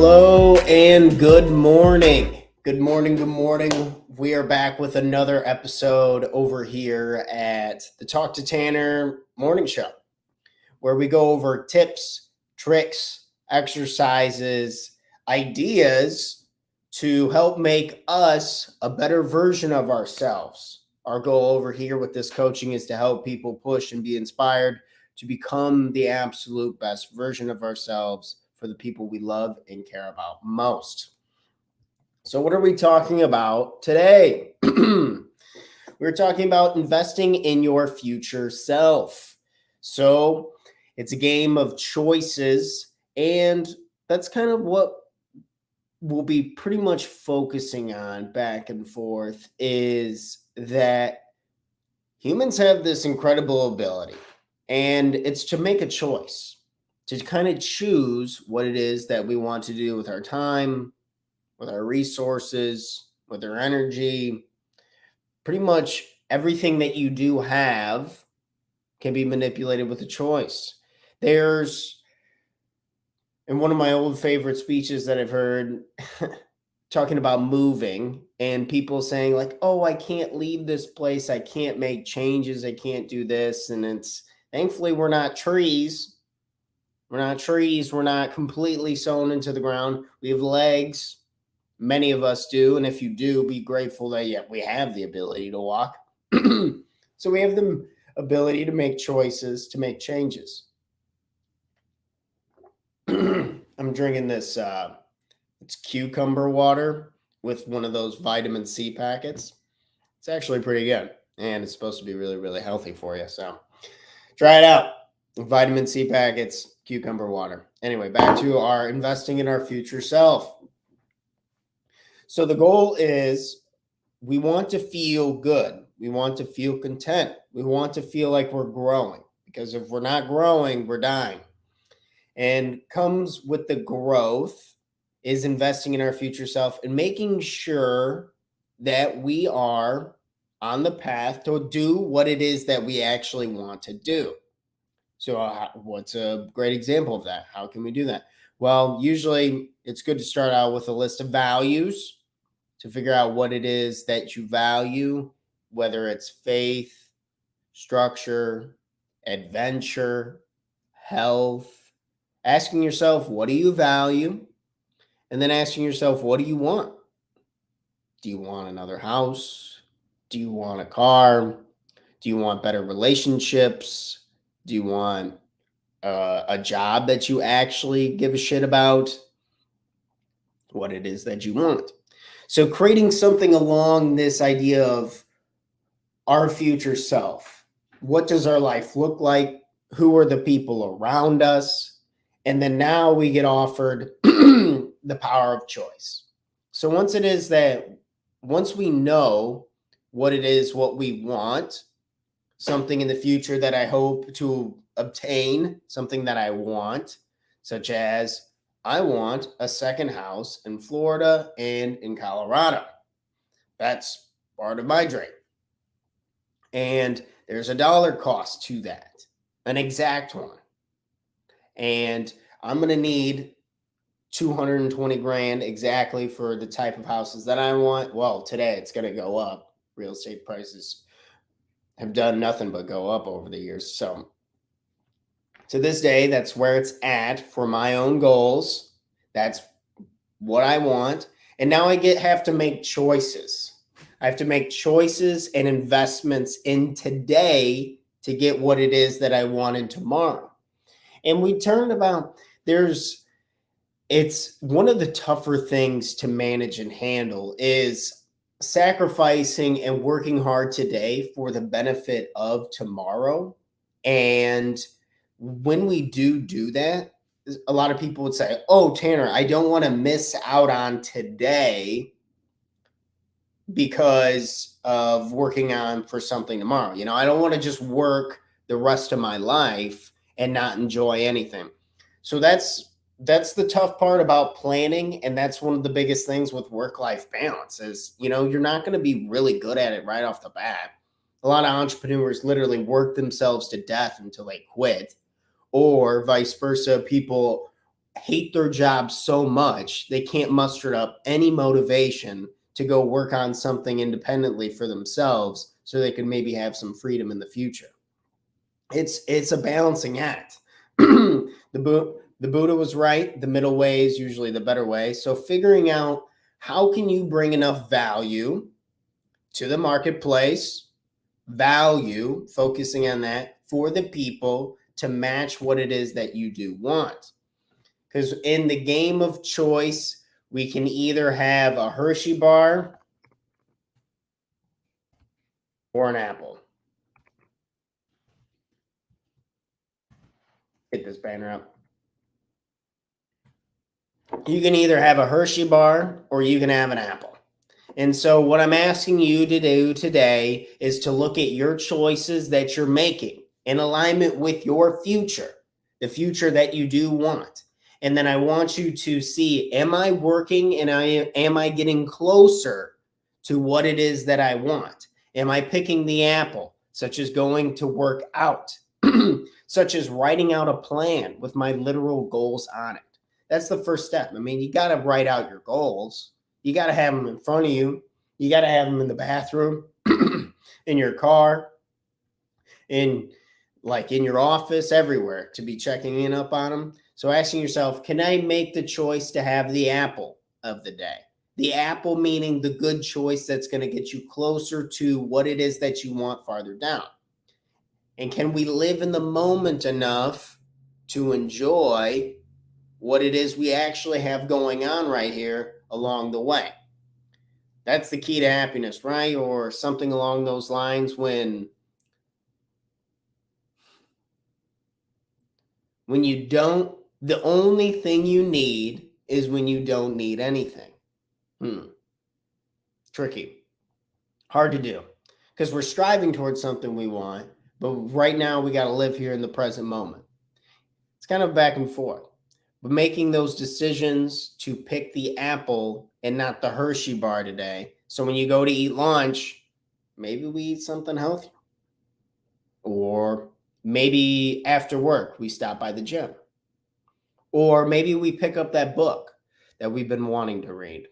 Hello and good morning. Good morning. Good morning. We are back with another episode over here at the Talk to Tanner Morning Show, where we go over tips, tricks, exercises, ideas to help make us a better version of ourselves. Our goal over here with this coaching is to help people push and be inspired to become the absolute best version of ourselves for the people we love and care about most. So, what are we talking about today? We're talking about investing in your future self. So, it's a game of choices, and that's kind of what we'll be pretty much focusing on back and forth is that humans have this incredible ability, and it's to make a choice, to kind of choose what it is that we want to do with our time, with our resources, with our energy. Pretty much everything that you do have can be manipulated with a choice. There's, in one of my old favorite speeches that I've heard, talking about moving and people saying like, oh, I can't leave this place. I can't make changes. I can't do this. And it's thankfully we're not trees. We're not trees. We're not completely sewn into the ground. We have legs. Many of us do. And if you do, be grateful that we have the ability to walk. So we have the ability to make choices, to make changes. I'm drinking this it's cucumber water with one of those vitamin C packets. It's actually pretty good, and it's supposed to be really, really healthy for you. So try it out. Vitamin C packets, cucumber water. Anyway, back to our investing in our future self. So the goal is we want to feel good. We want to feel content. We want to feel like we're growing, because if we're not growing, we're dying. And comes with the growth is investing in our future self and making sure that we are on the path to do what it is that we actually want to do. So what's a great example of that? How can we do that? Well, usually it's good to start out with a list of values to figure out what it is that you value, whether it's faith, structure, adventure, health. Asking yourself, what do you value? And then asking yourself, what do you want? Do you want another house? Do you want a car? Do you want better relationships? Do you want a job that you actually give a shit about? What it is that you want. So creating something along this idea of our future self. What does our life look like? Who are the people around us? And then now we get offered the power of choice. So once we know what it is, what we want, something in the future that I hope to obtain, something that I want, such as I want a second house in Florida and in Colorado. That's part of my dream. And there's a dollar cost to that, an exact one. And I'm going to need 220 grand exactly for the type of houses that I want. Well, today it's going to go up. Real estate prices have done nothing but go up over the years. So to this day, that's where it's at for my own goals. That's what I want. And now I have to make choices. I have to make choices and investments in today to get what it is that I want in tomorrow. And we turned about, it's one of the tougher things to manage and handle is sacrificing and working hard today for the benefit of tomorrow. And when we do that, a lot of people would say, oh, Tanner, I don't want to miss out on today because of working on for something tomorrow. I don't want to just work the rest of my life and not enjoy anything. So that's the tough part about planning. And that's one of the biggest things with work-life balance is, you're not going to be really good at it right off the bat. A lot of entrepreneurs literally work themselves to death until they quit, or vice versa. People hate their job so much they can't muster up any motivation to go work on something independently for themselves so they can maybe have some freedom in the future. It's a balancing act. The Buddha was right. The middle way is usually the better way. So figuring out how can you bring enough value to the marketplace, value, focusing on that for the people to match what it is that you do want. Because in the game of choice, we can either have a Hershey bar or an apple. Get this banner up. You can either have a Hershey bar or you can have an apple. And so, what I'm asking you to do today is to look at your choices that you're making in alignment with your future, the future that you do want. And then I want you to see, am I working and am I getting closer to what it is that I want? Am I picking the apple, such as going to work out, such as writing out a plan with my literal goals on it? That's the first step. I mean, you got to write out your goals. You got to have them in front of you. You got to have them in the bathroom, in your car, in your office, everywhere to be checking in up on them. So asking yourself, can I make the choice to have the apple of the day? The apple meaning the good choice that's going to get you closer to what it is that you want farther down. And can we live in the moment enough to enjoy what it is we actually have going on right here along the way? That's the key to happiness, right? Or something along those lines. When you don't, the only thing you need is when you don't need anything. Tricky. Hard to do. Because we're striving towards something we want, but right now we got to live here in the present moment. It's kind of back and forth. But making those decisions to pick the apple and not the Hershey bar today. So when you go to eat lunch, maybe we eat something healthy. Or maybe after work, we stop by the gym. Or maybe we pick up that book that we've been wanting to read.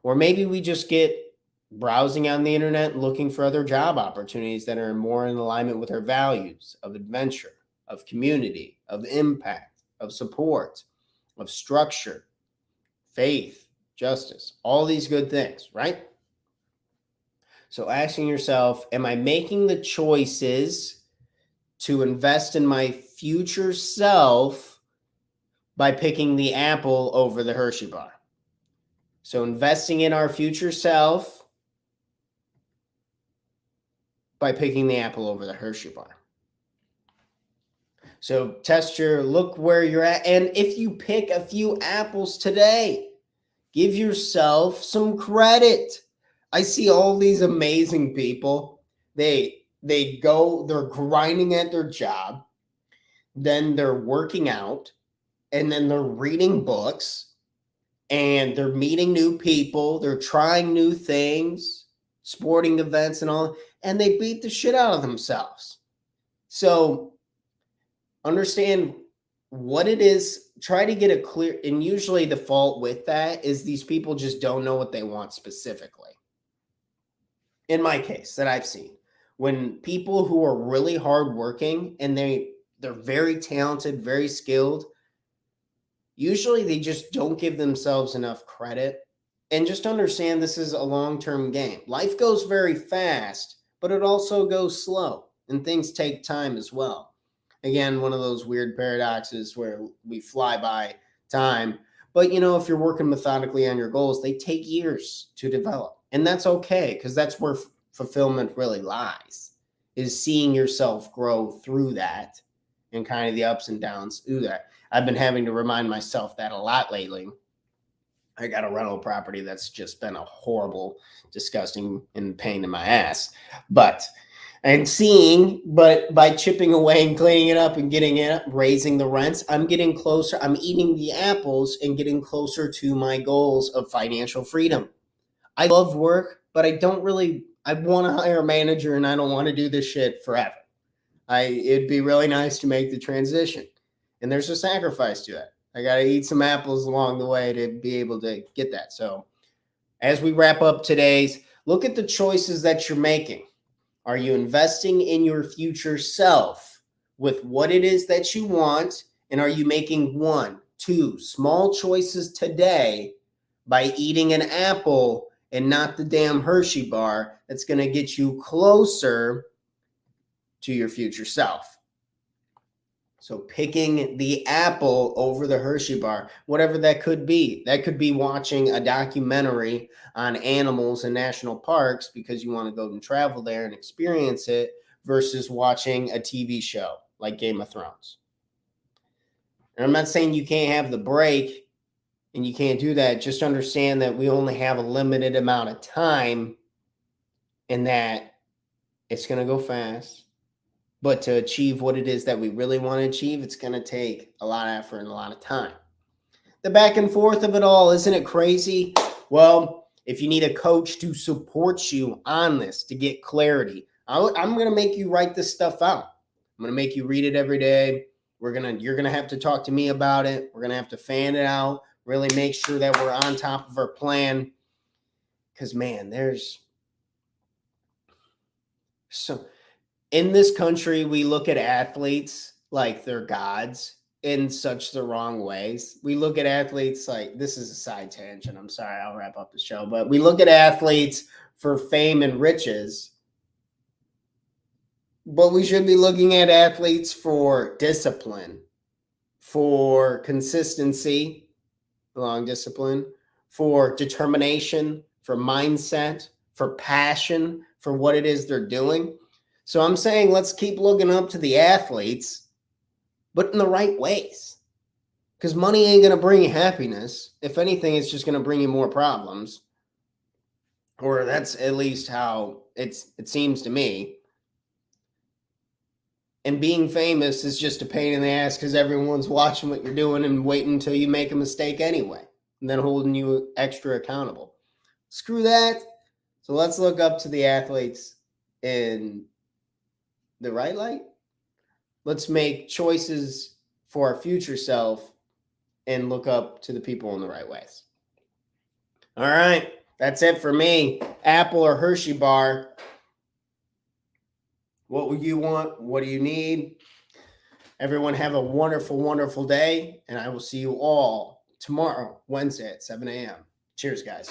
Or maybe we just get browsing on the internet looking for other job opportunities that are more in alignment with our values of adventure, of community, of impact, of support, of structure, faith, justice, all these good things, right? So asking yourself, am I making the choices to invest in my future self by picking the apple over the Hershey bar? So investing in our future self by picking the apple over the Hershey bar. So look where you're at. And if you pick a few apples today, give yourself some credit. I see all these amazing people. They're grinding at their job, then they're working out, and then they're reading books, and they're meeting new people, they're trying new things, sporting events and all, and they beat the shit out of themselves. So understand what it is, try to get a clear, and usually the fault with that is these people just don't know what they want specifically. In my case that I've seen, when people who are really hardworking and they're very talented, very skilled, usually they just don't give themselves enough credit. And just understand this is a long-term game. Life goes very fast, but it also goes slow, and things take time as well. Again, one of those weird paradoxes where we fly by time. But if you're working methodically on your goals, they take years to develop. And that's okay, because that's where fulfillment really lies, is seeing yourself grow through that and kind of the ups and downs through that. I've been having to remind myself that a lot lately. I got a rental property that's just been a horrible, disgusting, and pain in my ass. But by chipping away and cleaning it up and getting it up, raising the rents, I'm getting closer. I'm eating the apples and getting closer to my goals of financial freedom. I love work, but I want to hire a manager, and I don't want to do this shit forever. It'd be really nice to make the transition. And there's a sacrifice to that. I got to eat some apples along the way to be able to get that. So as we wrap up today's, look at the choices that you're making. Are you investing in your future self with what it is that you want? And are you making 1, 2 small choices today by eating an apple and not the damn Hershey bar that's going to get you closer to your future self? So picking the apple over the Hershey bar, whatever that could be. That could be watching a documentary on animals in national parks because you want to go and travel there and experience it versus watching a TV show like Game of Thrones. And I'm not saying you can't have the break and you can't do that. Just understand that we only have a limited amount of time and that it's going to go fast. But to achieve what it is that we really want to achieve, it's going to take a lot of effort and a lot of time. The back and forth of it all, isn't it crazy? Well, if you need a coach to support you on this, to get clarity, I'm going to make you write this stuff out. I'm going to make you read it every day. You're going to have to talk to me about it. We're going to have to fan it out, really make sure that we're on top of our plan. Because, man, there's so... In this country, we look at athletes like they're gods in such the wrong ways. We look at athletes like, this is a side tangent. I'm sorry, I'll wrap up the show. But we look at athletes for fame and riches. But we should be looking at athletes for discipline, for consistency, long discipline, for determination, for mindset, for passion, for what it is they're doing. So I'm saying let's keep looking up to the athletes, but in the right ways. Because money ain't going to bring you happiness. If anything, it's just going to bring you more problems. Or that's at least how it seems to me. And being famous is just a pain in the ass because everyone's watching what you're doing and waiting until you make a mistake anyway. And then holding you extra accountable. Screw that. So let's look up to the athletes in the right light. Let's make choices for our future self and look up to the people in the right ways. All right, that's it for me. Apple or Hershey bar. What would you want? What do you need? Everyone have a wonderful, wonderful day, and I will see you all tomorrow, Wednesday at 7 a.m. Cheers, guys.